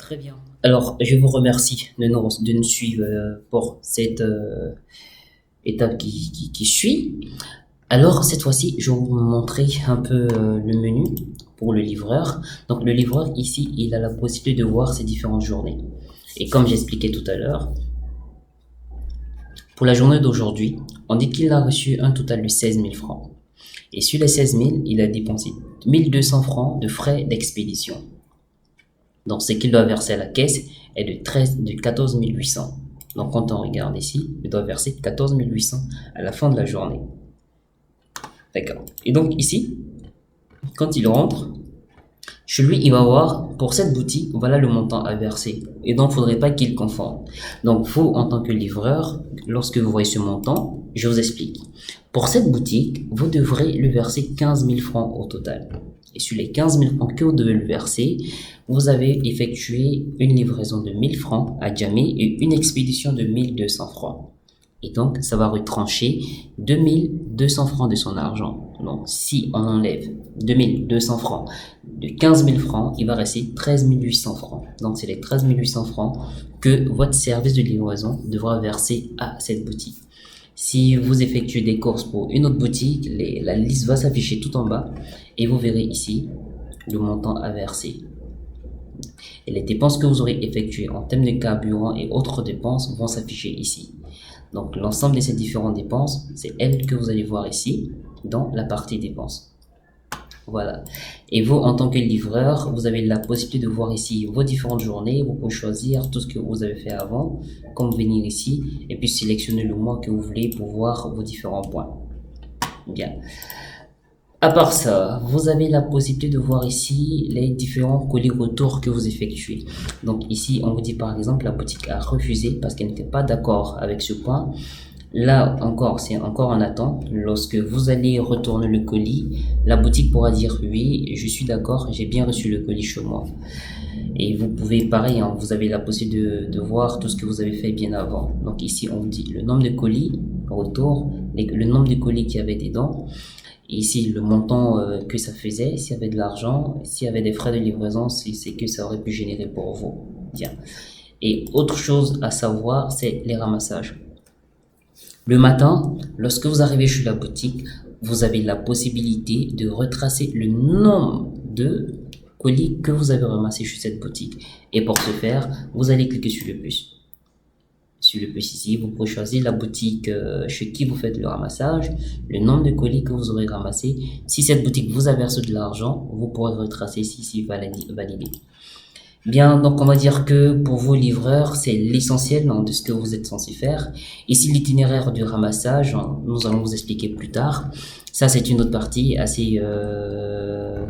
Très bien. Alors, je vous remercie de nous suivre pour cette étape qui suit. Alors, cette fois-ci, je vais vous montrer un peu le menu pour le livreur. Donc, le livreur, ici, il a la possibilité de voir ses différentes journées. Et comme j'expliquais tout à l'heure, pour la journée d'aujourd'hui, on dit qu'il a reçu un total de 16 000 francs. Et sur les 16 000, il a dépensé 1 200 francs de frais d'expédition. Donc, ce qu'il doit verser à la caisse est de 14 800. Donc, quand on regarde ici, il doit verser 14 800 à la fin de la journée. D'accord. Et donc, ici, quand il rentre, chez lui, il va voir, pour cette boutique, voilà le montant à verser. Et donc, il ne faudrait pas qu'il confonde. Donc, vous, en tant que livreur, lorsque vous voyez ce montant, je vous explique. Pour cette boutique, vous devrez lui verser 15 000 francs au total. Et sur les 15 000 francs que vous devez lui verser, vous avez effectué une livraison de 1 000 francs à Djamé et une expédition de 1 200 francs. Et donc, ça va retrancher 2 200 francs de son argent. Donc, si on enlève 2 200 francs de 15 000 francs, il va rester 13 800 francs. Donc, c'est les 13 800 francs que votre service de livraison devra verser à cette boutique. Si vous effectuez des courses pour une autre boutique, la liste va s'afficher tout en bas et vous verrez ici le montant à verser. Et les dépenses que vous aurez effectuées en termes de carburant et autres dépenses vont s'afficher ici. Donc l'ensemble de ces différentes dépenses, c'est elles que vous allez voir ici dans la partie dépenses. Voilà. Et vous, en tant que livreur, vous avez la possibilité de voir ici vos différentes journées. Vous pouvez choisir tout ce que vous avez fait avant, comme venir ici, et puis sélectionner le mois que vous voulez pour voir vos différents points. Bien. À part ça, vous avez la possibilité de voir ici les différents colis retours que vous effectuez. Donc ici, on vous dit par exemple, la boutique a refusé parce qu'elle n'était pas d'accord avec ce point. Là encore, c'est encore en attente. Lorsque vous allez retourner le colis, la boutique pourra dire oui, je suis d'accord, j'ai bien reçu le colis chez moi. Et vous pouvez, pareil, hein, vous avez la possibilité de voir tout ce que vous avez fait bien avant. Donc ici, on vous dit le nombre de colis retour, le nombre de colis qu'il y avait dedans. Et ici, le montant que ça faisait, s'il y avait de l'argent, s'il y avait des frais de livraison, c'est que ça aurait pu générer pour vous. Bien. Et autre chose à savoir, c'est les ramassages. Le matin, lorsque vous arrivez chez la boutique, vous avez la possibilité de retracer le nombre de colis que vous avez ramassés chez cette boutique. Et pour ce faire, vous allez cliquer sur le plus. Sur le plus ici, vous pouvez choisir la boutique chez qui vous faites le ramassage, le nombre de colis que vous aurez ramassé. Si cette boutique vous a versé de l'argent, vous pourrez retracer ici valider. Bien, donc on va dire que pour vos livreurs, c'est l'essentiel de ce que vous êtes censé faire. Ici, l'itinéraire du ramassage, nous allons vous expliquer plus tard. Ça, c'est une autre partie assez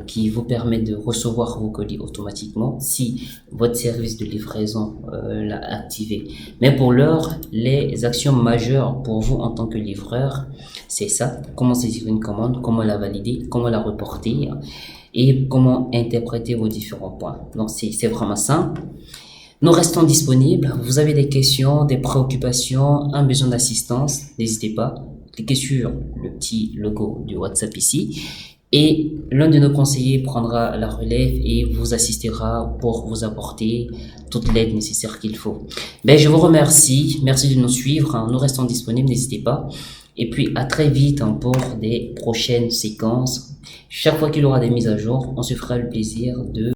qui vous permet de recevoir vos colis automatiquement si votre service de livraison l'a activé. Mais pour l'heure, les actions majeures pour vous en tant que livreur, c'est ça. Comment saisir une commande, comment la valider, comment la reporter et comment interpréter vos différents points. Donc, c'est vraiment simple. Nous restons disponibles. Vous avez des questions, des préoccupations, un besoin d'assistance, n'hésitez pas. Cliquez sur le petit logo du WhatsApp ici et l'un de nos conseillers prendra la relève et vous assistera pour vous apporter toute l'aide nécessaire qu'il faut. Je vous remercie. Merci de nous suivre. Nous restons disponibles, n'hésitez pas. Et puis à très vite pour des prochaines séquences. Chaque fois qu'il y aura des mises à jour, on se fera le plaisir de